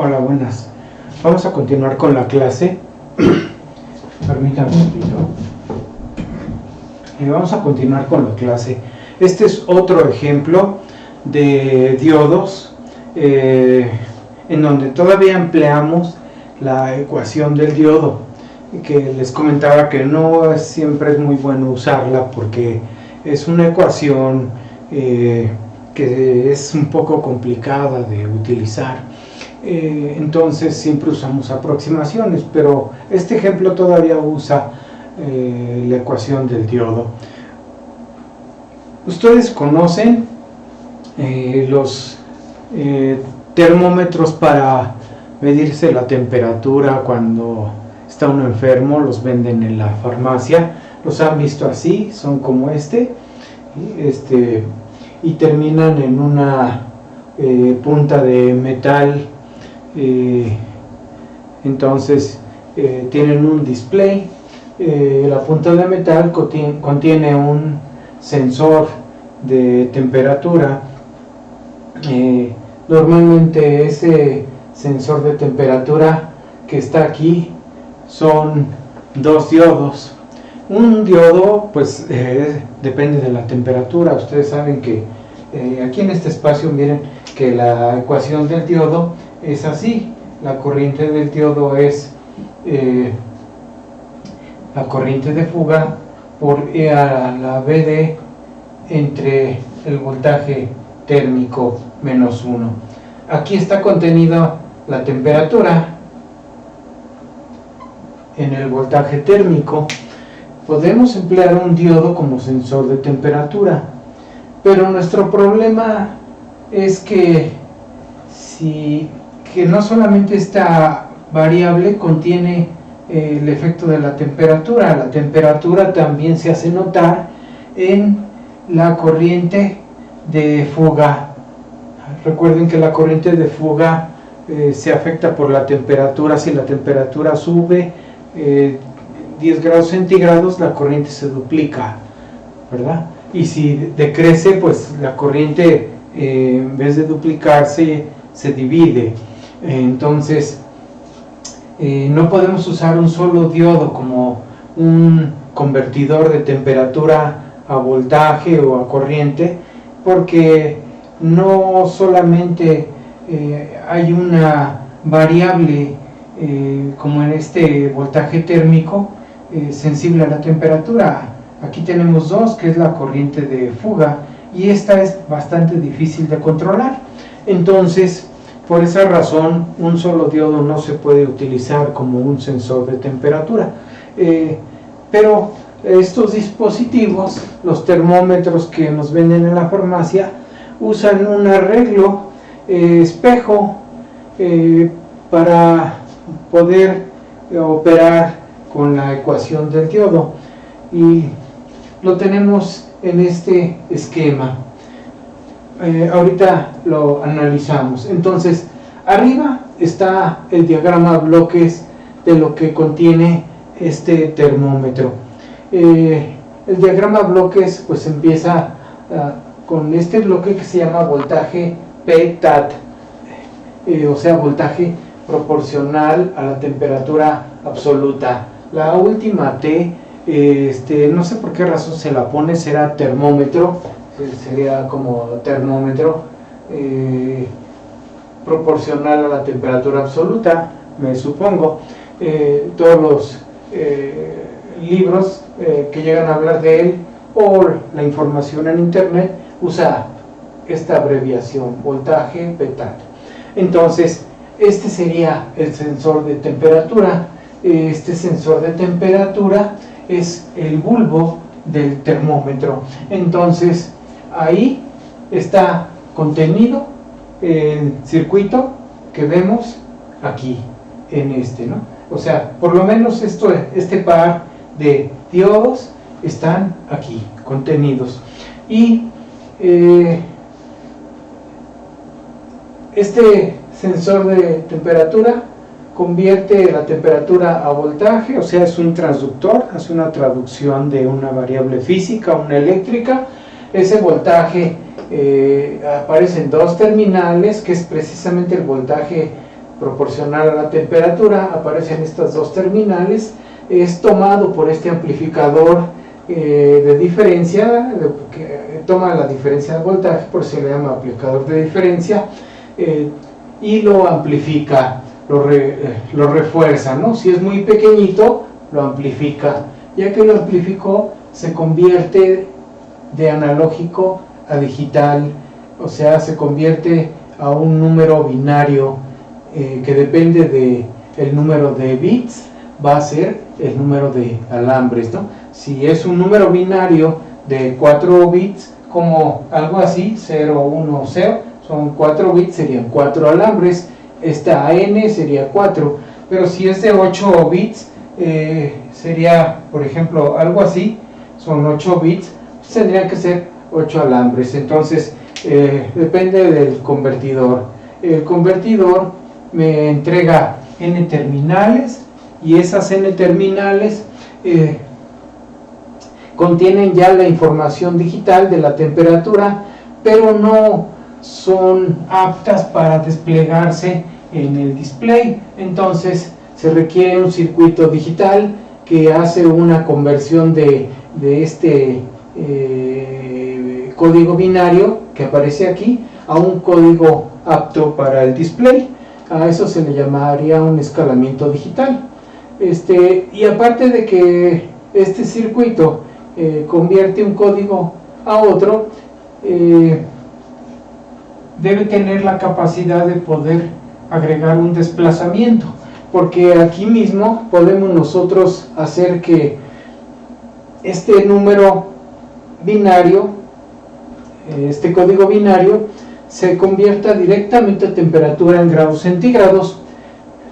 Hola, buenas. Vamos a continuar con la clase. Permítame un poquito. Vamos a continuar con la clase. Este es otro ejemplo de diodos en donde todavía empleamos la ecuación del diodo, que les comentaba que no siempre es muy bueno usarla porque es una ecuación que es un poco complicada de utilizar. Entonces siempre usamos aproximaciones, pero este ejemplo todavía usa la ecuación del diodo. Ustedes conocen los termómetros para medirse la temperatura cuando está uno enfermo, los venden en la farmacia. Los han visto así, son como y terminan en una punta de metal. Entonces tienen un display. La punta de metal contiene un sensor de temperatura. Normalmente ese sensor de temperatura que está aquí son dos diodos. Un diodo pues depende de la temperatura. Ustedes saben que aquí en este espacio, miren que la ecuación del diodo es así. La corriente del diodo es la corriente de fuga por E a la BD entre el voltaje térmico menos 1. Aquí está contenida la temperatura en el voltaje térmico. Podemos emplear un diodo como sensor de temperatura, pero nuestro problema es que no solamente esta variable contiene el efecto de la temperatura también se hace notar en la corriente de fuga. Recuerden que la corriente de fuga se afecta por la temperatura. Si la temperatura sube 10 grados centígrados, la corriente se duplica, ¿verdad? Y si decrece, pues la corriente en vez de duplicarse se divide. Entonces no podemos usar un solo diodo como un convertidor de temperatura a voltaje o a corriente, porque no solamente hay una variable como en este voltaje térmico sensible a la temperatura. Aquí tenemos dos, que es la corriente de fuga, y esta es bastante difícil de controlar. Entonces, por esa razón, un solo diodo no se puede utilizar como un sensor de temperatura. Pero estos dispositivos, los termómetros que nos venden en la farmacia, usan un arreglo espejo para poder operar con la ecuación del diodo, y lo tenemos en este esquema. Ahorita lo analizamos. Entonces, arriba está el diagrama bloques de lo que contiene este termómetro. El diagrama bloques pues empieza con este bloque que se llama voltaje P-TAT, o sea, voltaje proporcional a la temperatura absoluta. La última T, no sé por qué razón se la pone, será termómetro, sería como termómetro proporcional a la temperatura absoluta, me supongo. Todos los libros que llegan a hablar de él o la información en internet usa esta abreviación, voltaje P-TAT. Entonces, este sería el sensor de temperatura. Este sensor de temperatura es el bulbo del termómetro. Entonces, ahí está contenido el circuito que vemos aquí en ¿no? O sea, por lo menos este par de diodos están aquí contenidos. Y este sensor de temperatura convierte la temperatura a voltaje, o sea, es un transductor, hace una traducción de una variable física a una eléctrica. Ese voltaje aparece en dos terminales, que es precisamente el voltaje proporcional a la temperatura, aparecen estas dos terminales, es tomado por este amplificador de diferencia, que toma la diferencia de voltaje, por eso se le llama amplificador de diferencia, y lo amplifica, lo refuerza, ¿no? Si es muy pequeñito, lo amplifica. Ya que lo amplificó, se convierte de analógico a digital, o sea, se convierte a un número binario que depende del número de bits, va a ser el número de alambres, ¿no? Si es un número binario de 4 bits, como algo así, 0, 1, 0, son 4 bits, serían 4 alambres, esta n sería 4, pero si es de 8 bits, sería, por ejemplo, algo así, son 8 bits, pues tendrían que ser 8 alambres. Entonces, depende del convertidor. El convertidor me entrega n terminales, y esas n terminales contienen ya la información digital de la temperatura, pero no son aptas para desplegarse en el display. Entonces se requiere un circuito digital que hace una conversión de este código binario que aparece aquí a un código apto para el display. A eso se le llamaría un escalamiento digital. Y aparte de que este circuito convierte un código a otro, debe tener la capacidad de poder agregar un desplazamiento, porque aquí mismo podemos nosotros hacer que este número binario, este código binario, se convierta directamente a temperatura en grados centígrados,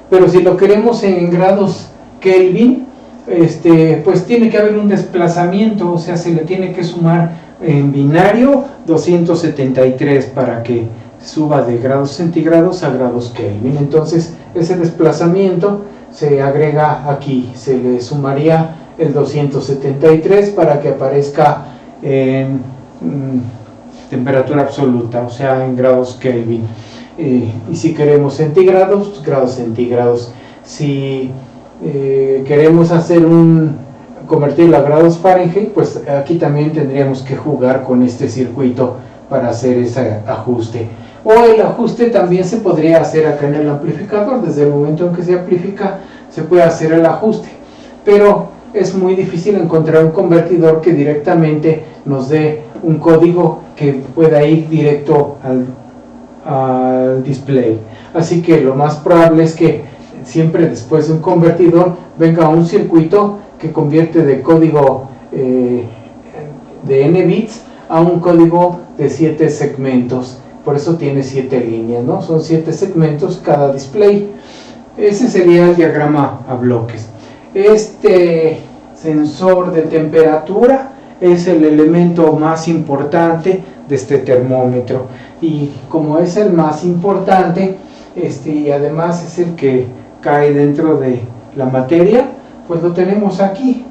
pero si lo queremos en grados Kelvin, pues tiene que haber un desplazamiento, o sea, se le tiene que sumar en binario 273 para que suba de grados centígrados a grados Kelvin. Entonces ese desplazamiento se agrega aquí, se le sumaría el 273 para que aparezca en temperatura absoluta, o sea, en grados Kelvin. Y si queremos centígrados, grados centígrados. Si queremos hacer convertirlo a grados Fahrenheit, pues aquí también tendríamos que jugar con este circuito para hacer ese ajuste. O el ajuste también se podría hacer acá en el amplificador. Desde el momento en que se amplifica, se puede hacer el ajuste, pero es muy difícil encontrar un convertidor que directamente nos dé un código que pueda ir directo al display. Así que lo más probable es que siempre después de un convertidor venga un circuito que convierte de código de n bits a un código de 7 segmentos. Por eso tiene 7 líneas, ¿no? Son 7 segmentos cada display. Ese sería el diagrama a bloques. Este sensor de temperatura es el elemento más importante de este termómetro, y como es el más importante, y además es el que cae dentro de la materia, pues lo tenemos aquí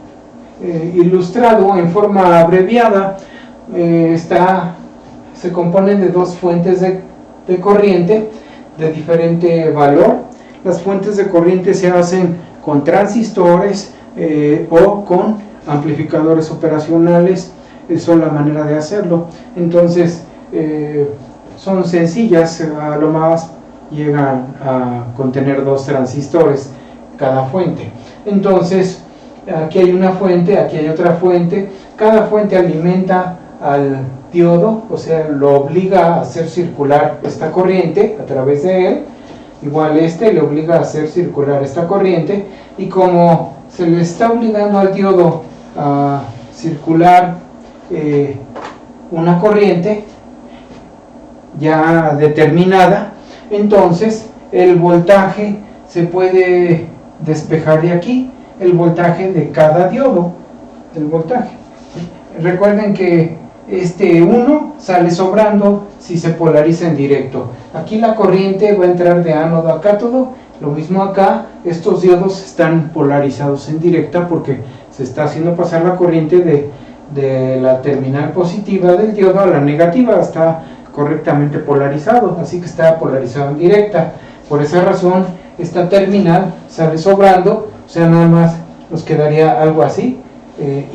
ilustrado en forma abreviada. Se componen de dos fuentes de corriente de diferente valor. Las fuentes de corriente se hacen con transistores o con amplificadores operacionales, son la manera de hacerlo. Entonces son sencillas, a lo más llegan a contener 2 transistores cada fuente. Entonces aquí hay una fuente, aquí hay otra fuente, cada fuente alimenta al diodo, o sea, lo obliga a hacer circular esta corriente a través de él. Igual le obliga a hacer circular esta corriente, y como se le está obligando al diodo a circular una corriente ya determinada, entonces el voltaje se puede despejar de aquí, el voltaje de cada diodo, el voltaje. Recuerden que este 1 sale sobrando si se polariza en directo. Aquí la corriente va a entrar de ánodo a cátodo, lo mismo acá, estos diodos están polarizados en directa porque se está haciendo pasar la corriente de la terminal positiva del diodo a la negativa, está correctamente polarizado, así que está polarizado en directa. Por esa razón, esta terminal sale sobrando, o sea, nada más nos quedaría algo así,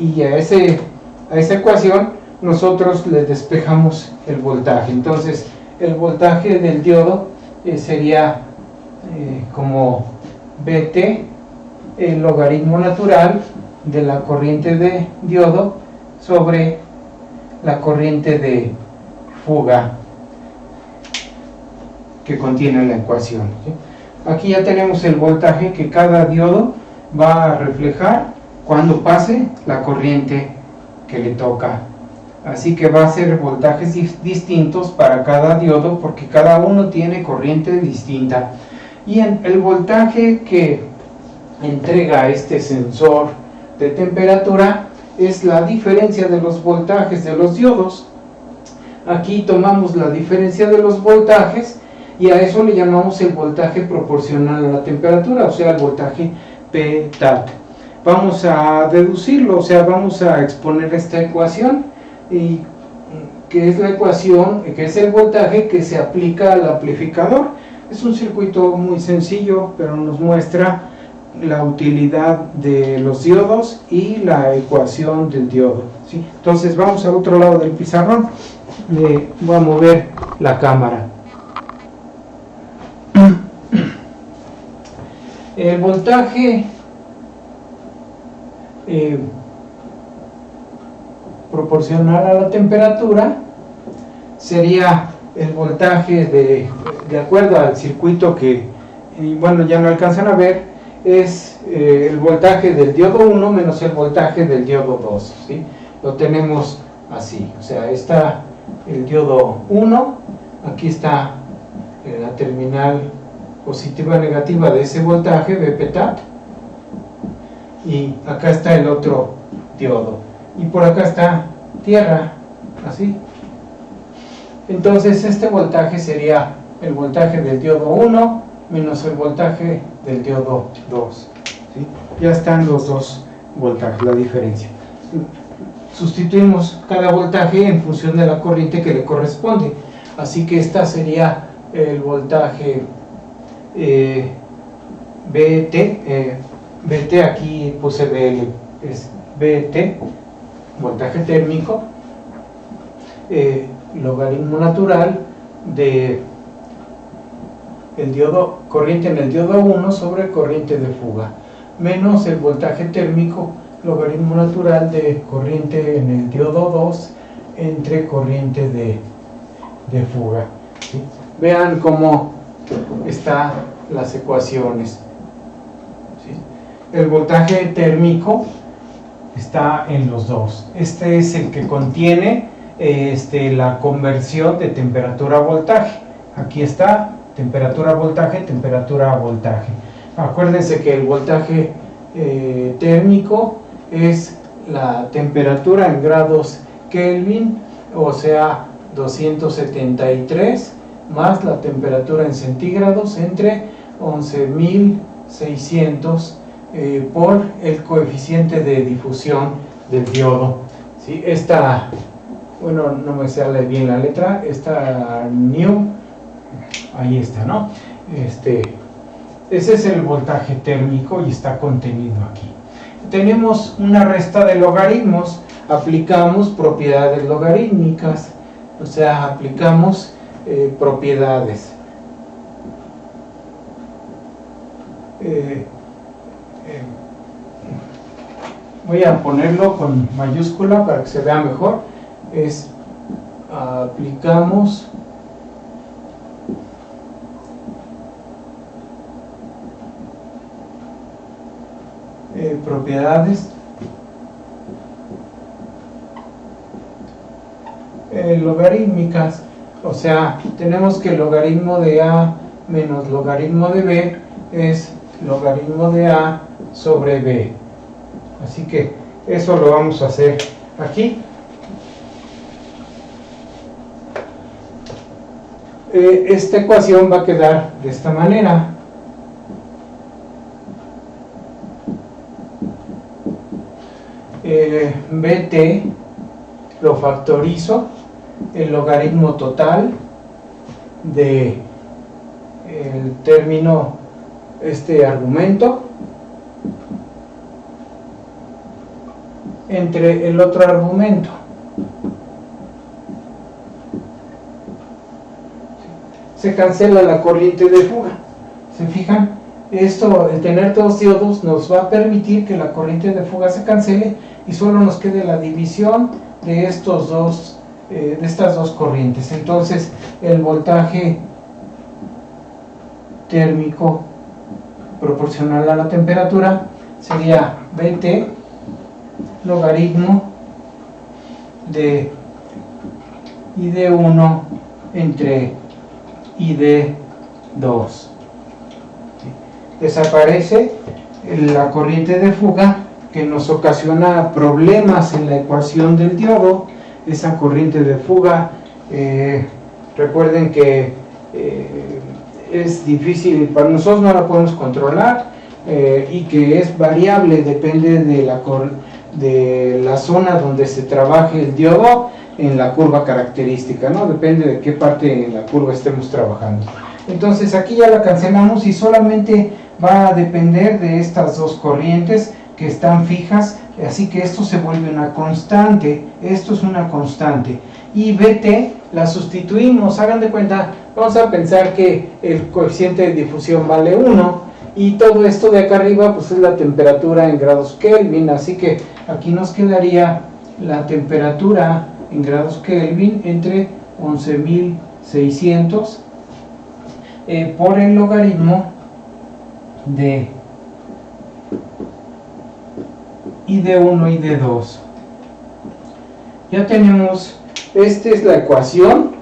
y a esa ecuación nosotros le despejamos el voltaje. Entonces, el voltaje del diodo sería como Vt, el logaritmo natural de la corriente de diodo sobre la corriente de fuga que contiene la ecuación, ¿sí? Aquí ya tenemos el voltaje que cada diodo va a reflejar cuando pase la corriente que le toca. Así que va a ser voltajes distintos para cada diodo porque cada uno tiene corriente distinta. Y el voltaje que entrega este sensor de temperatura es la diferencia de los voltajes de los diodos. Aquí tomamos la diferencia de los voltajes y a eso le llamamos el voltaje proporcional a la temperatura, o sea, el voltaje Ptat. Vamos a deducirlo, o sea, vamos a exponer esta ecuación, y que es la ecuación, que es el voltaje que se aplica al amplificador. Es un circuito muy sencillo, pero nos muestra la utilidad de los diodos y la ecuación del diodo, ¿sí? Entonces vamos al otro lado del pizarrón. Le voy a mover la cámara. El voltaje proporcional a la temperatura sería el voltaje de acuerdo al circuito que, bueno, ya no alcanzan a ver, es el voltaje del diodo 1 menos el voltaje del diodo 2, ¿sí? Lo tenemos así, o sea, está el diodo 1, aquí está la terminal positiva negativa de ese voltaje, Vpetat, y acá está el otro diodo, y por acá está tierra, así. Entonces este voltaje sería el voltaje del diodo 1 menos el voltaje del diodo 2, ¿sí? Ya están los dos voltajes, la diferencia. Sustituimos cada voltaje en función de la corriente que le corresponde, así que esta sería el voltaje Vt, aquí puse Vl, es Vt, voltaje térmico, logaritmo natural de el diodo, corriente en el diodo 1 sobre corriente de fuga, menos el voltaje térmico, logaritmo natural de corriente en el diodo 2 entre corriente de fuga, ¿sí? Vean cómo están las ecuaciones, ¿sí? El voltaje térmico está en los dos. Este es el que contiene la conversión de temperatura a voltaje. Aquí está temperatura a voltaje, temperatura a voltaje. Acuérdense que el voltaje térmico es la temperatura en grados Kelvin, o sea 273, más la temperatura en centígrados entre 11.600 por el coeficiente de difusión del diodo, ¿sí? Esta, bueno, no me sale bien la letra, esta nu, ahí está, ¿no? Ese es el voltaje térmico y está contenido aquí. Tenemos una resta de logaritmos, aplicamos propiedades logarítmicas, o sea, aplicamos propiedades. Voy a ponerlo con mayúscula para que se vea mejor. Aplicamos propiedades logarítmicas, o sea, tenemos que el logaritmo de A menos logaritmo de B es logaritmo de A sobre B, así que eso lo vamos a hacer aquí. Esta ecuación va a quedar de esta manera. Bt lo factorizo, el logaritmo total de el término, este argumento, entre el otro argumento. Se cancela la corriente de fuga. ¿Se fijan? Esto, el tener dos diodos nos va a permitir que la corriente de fuga se cancele y solo nos quede la división de estos dos, de estas dos corrientes. Entonces el voltaje térmico proporcional a la temperatura sería Vt logaritmo de ID1 entre ID2. Desaparece la corriente de fuga que nos ocasiona problemas en la ecuación del diodo. Esa corriente de fuga, recuerden que es difícil, para nosotros no la podemos controlar, y que es variable, depende de la zona donde se trabaje el diodo en la curva característica, ¿no? Depende de qué parte en la curva estemos trabajando. Entonces aquí ya la cancelamos y solamente va a depender de estas dos corrientes que están fijas, así que esto se vuelve una constante. Esto es una constante y Vt la sustituimos. Hagan de cuenta, vamos a pensar que el coeficiente de difusión vale 1 y todo esto de acá arriba pues es la temperatura en grados Kelvin, así que aquí nos quedaría la temperatura en grados Kelvin entre 11.600 por el logaritmo de ID1 y ID2. Ya tenemos, esta es la ecuación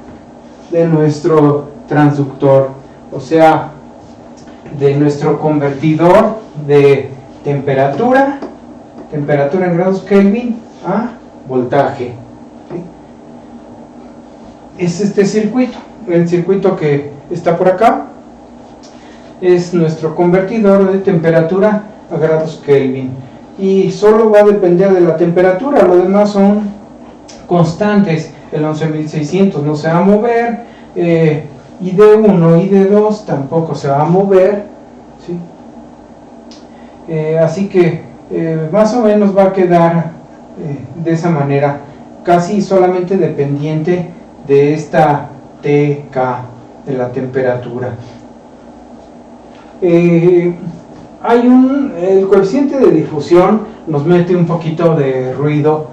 de nuestro transductor, o sea, de nuestro convertidor de temperatura en grados Kelvin a voltaje. Es este circuito, el circuito que está por acá es nuestro convertidor de temperatura a grados Kelvin y solo va a depender de la temperatura, lo demás son constantes. El 11.600 no se va a mover, y D1 y D2 tampoco se va a mover, ¿sí? Así que más o menos va a quedar de esa manera, casi solamente dependiente de esta TK de la temperatura. El coeficiente de difusión nos mete un poquito de ruido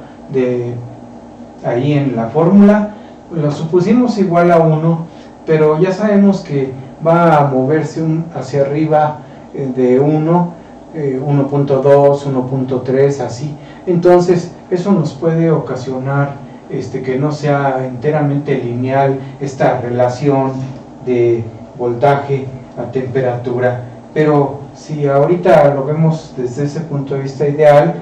ahí en la fórmula. Lo supusimos igual a 1, pero ya sabemos que va a moverse hacia arriba de 1, 1.2, 1.3, así. Entonces eso nos puede ocasionar que no sea enteramente lineal esta relación de voltaje a temperatura, pero si ahorita lo vemos desde ese punto de vista ideal,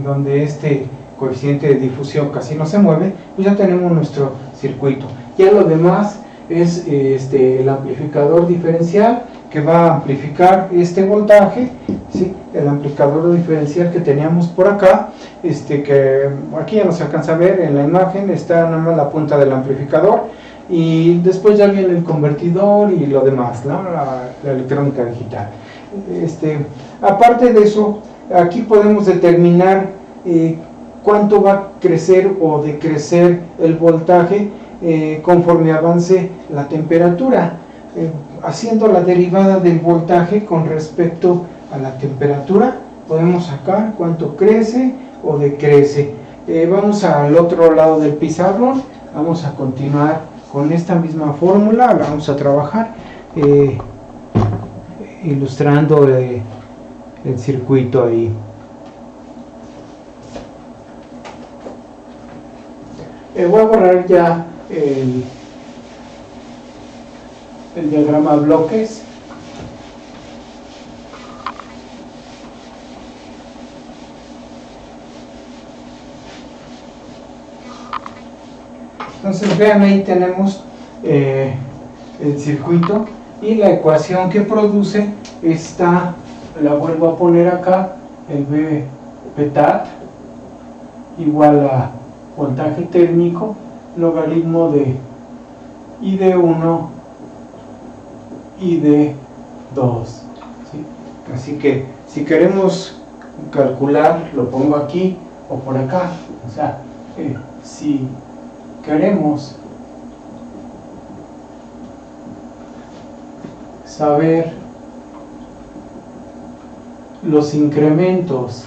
donde este coeficiente de difusión casi no se mueve, pues ya tenemos nuestro circuito. Ya lo demás es el amplificador diferencial que va a amplificar este voltaje, ¿sí? El amplificador diferencial que teníamos por acá, que aquí ya no se alcanza a ver en la imagen, está nada más la punta del amplificador y después ya viene el convertidor y lo demás, ¿no? la electrónica digital. Aparte de eso, aquí podemos determinar cuánto va a crecer o decrecer el voltaje conforme avance la temperatura, haciendo la derivada del voltaje con respecto a la temperatura podemos sacar cuánto crece o decrece. Vamos al otro lado del pizarrón, vamos a continuar con esta misma fórmula, la vamos a trabajar ilustrando el circuito ahí. Voy a borrar ya el diagrama de bloques. Entonces vean, ahí tenemos el circuito y la ecuación que produce está, la vuelvo a poner acá, el Vtat igual a voltaje térmico logaritmo de ID1 y de 2, ¿sí? Así que si queremos calcular, lo pongo aquí o por acá, o sea, si queremos saber los incrementos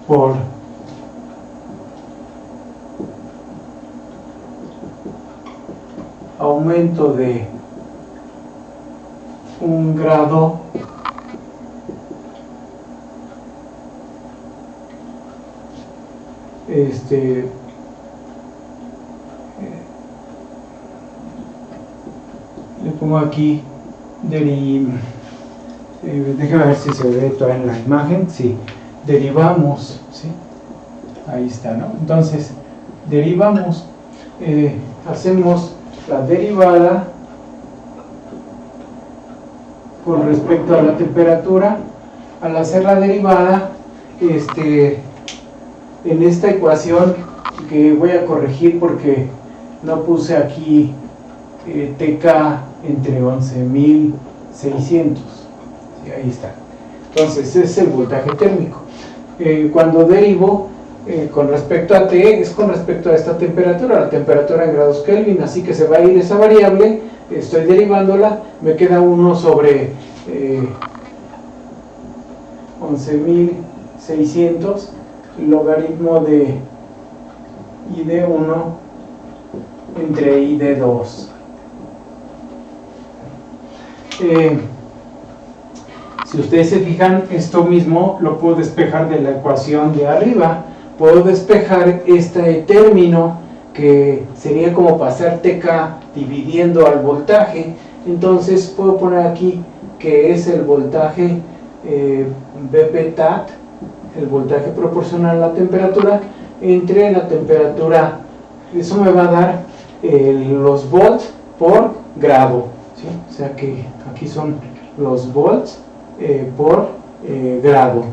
por aumento de 1 grado le pongo aquí déjame ver si se ve todavía en la imagen. Sí, derivamos, ¿sí? Ahí está, ¿no? Entonces derivamos, hacemos la derivada con respecto a la temperatura. Al hacer la derivada, en esta ecuación, que voy a corregir porque no puse aquí TK entre 11.600, ¿sí? Ahí está. Entonces ese es el voltaje térmico. Cuando derivo con respecto a T, es con respecto a esta temperatura, la temperatura en grados Kelvin, así que se va a ir esa variable, estoy derivándola, me queda 1 sobre 11.600 logaritmo de I de 1 entre I de 2. Si ustedes se fijan, esto mismo lo puedo despejar de la ecuación de arriba. Puedo despejar este término que sería como pasar TK dividiendo al voltaje. Entonces puedo poner aquí que es el voltaje VPTAT, el voltaje proporcional a la temperatura, entre la temperatura. Eso me va a dar los volts por grado, ¿sí? O sea que aquí son los volts por grado.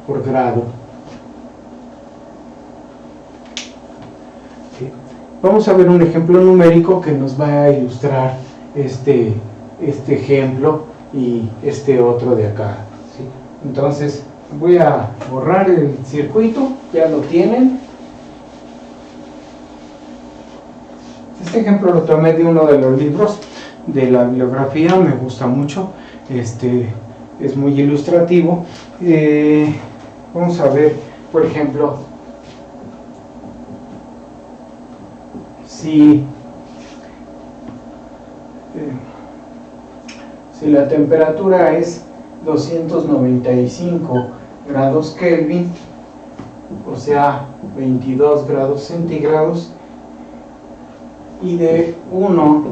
Por grado. ¿Sí? Vamos a ver un ejemplo numérico que nos va a ilustrar este ejemplo y este otro de acá, ¿sí? Entonces voy a borrar el circuito, ya lo tienen. Este ejemplo lo tomé de uno de los libros de la bibliografía, me gusta mucho, es muy ilustrativo. Vamos a ver, por ejemplo, si la temperatura es 295 grados Kelvin, o sea 22 grados centígrados, y de 1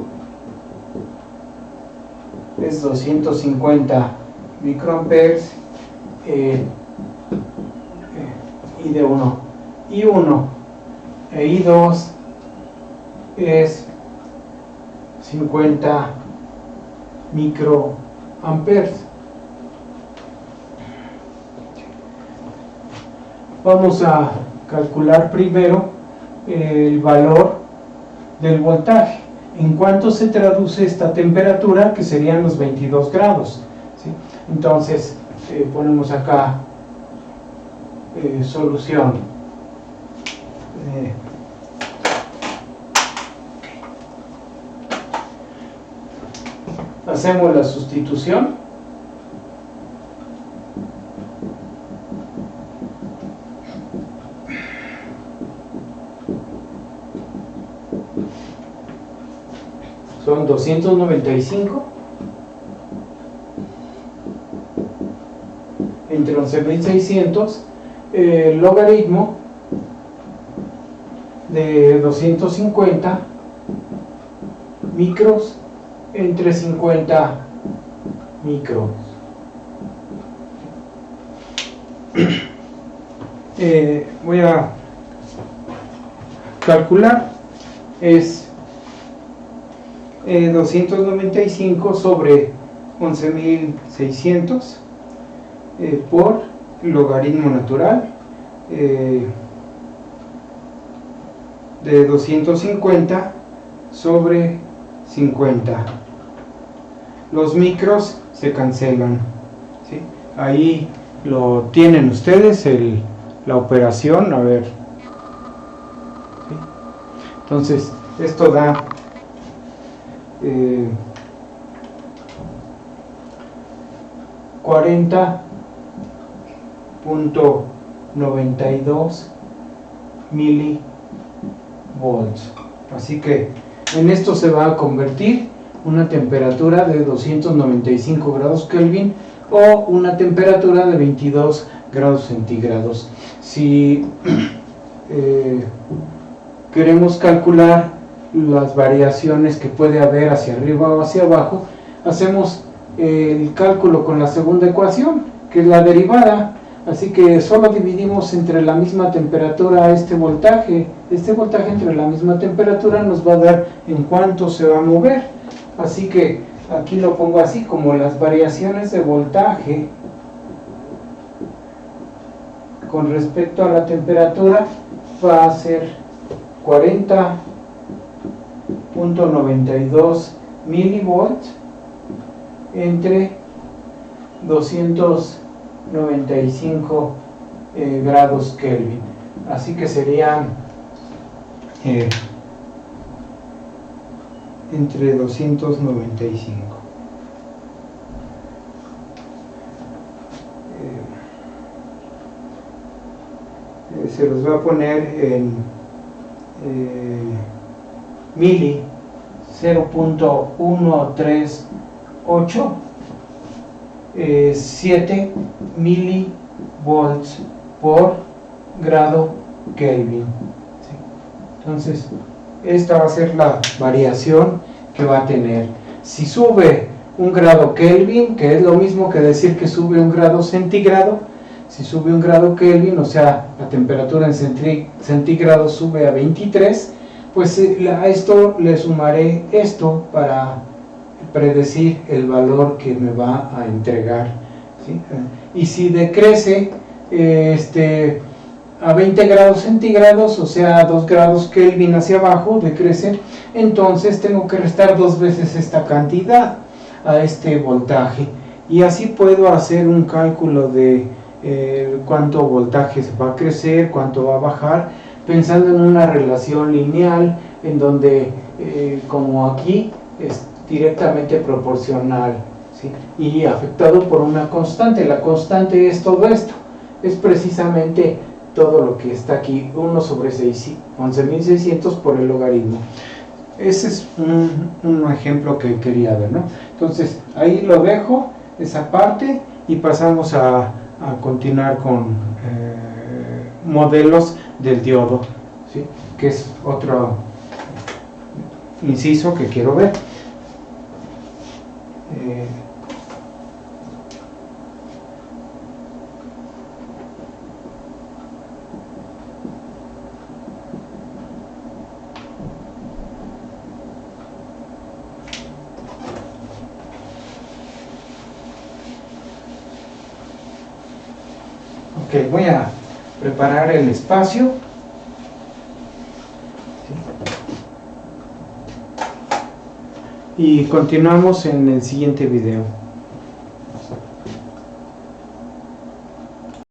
es 250 microamperes, y de 1 y 1 e I2 es 50 microamperes. Vamos a calcular primero el valor del voltaje. ¿En cuánto se traduce esta temperatura? Que serían los 22 grados, ¿sí? Entonces ponemos acá solución. Hacemos la sustitución. Son 295 entre 11.600, logaritmo de 250 micros entre 50 micros. Voy a calcular, es 295 sobre 11.600 por logaritmo natural de 250 sobre 50. Los micros se cancelan, ¿sí? Ahí lo tienen ustedes, la operación, a ver, ¿sí? Entonces esto da 40.92 milivolts. Así que en esto se va a convertir una temperatura de 295 grados Kelvin o una temperatura de 22 grados centígrados. Si queremos calcular las variaciones que puede haber hacia arriba o hacia abajo, hacemos el cálculo con la segunda ecuación, que es la derivada. Así que solo dividimos entre la misma temperatura este voltaje entre la misma temperatura nos va a dar en cuánto se va a mover. Así que aquí lo pongo así, como las variaciones de voltaje con respecto a la temperatura va a ser 40.92 milivolts entre 295 grados Kelvin. Así que serían entre 295. Se los va a poner en mili, 0.138, 7 milivolts por grado Kelvin. ¿Sí? Entonces esta va a ser la variación que va a tener. Si sube un grado Kelvin, que es lo mismo que decir que sube un grado centígrado, si sube un grado Kelvin, o sea, la temperatura en centígrados sube a 23, pues a esto le sumaré esto para predecir el valor que me va a entregar, ¿sí? Y si decrece a 20 grados centígrados, o sea, 2 grados Kelvin hacia abajo, decrece, entonces tengo que restar 2 veces esta cantidad a este voltaje. Y así puedo hacer un cálculo de cuánto voltaje se va a crecer, cuánto va a bajar, pensando en una relación lineal en donde, como aquí, es directamente proporcional, ¿sí? Y afectado por una constante. La constante es todo esto, es precisamente todo lo que está aquí, 1 sobre 11.600 por el logaritmo. Ese es un ejemplo que quería ver, ¿no? Entonces ahí lo dejo, esa parte, y pasamos a continuar con modelos del diodo, ¿sí? Que es otro inciso que quiero ver. Ok, voy a preparar el espacio. Y continuamos en el siguiente video.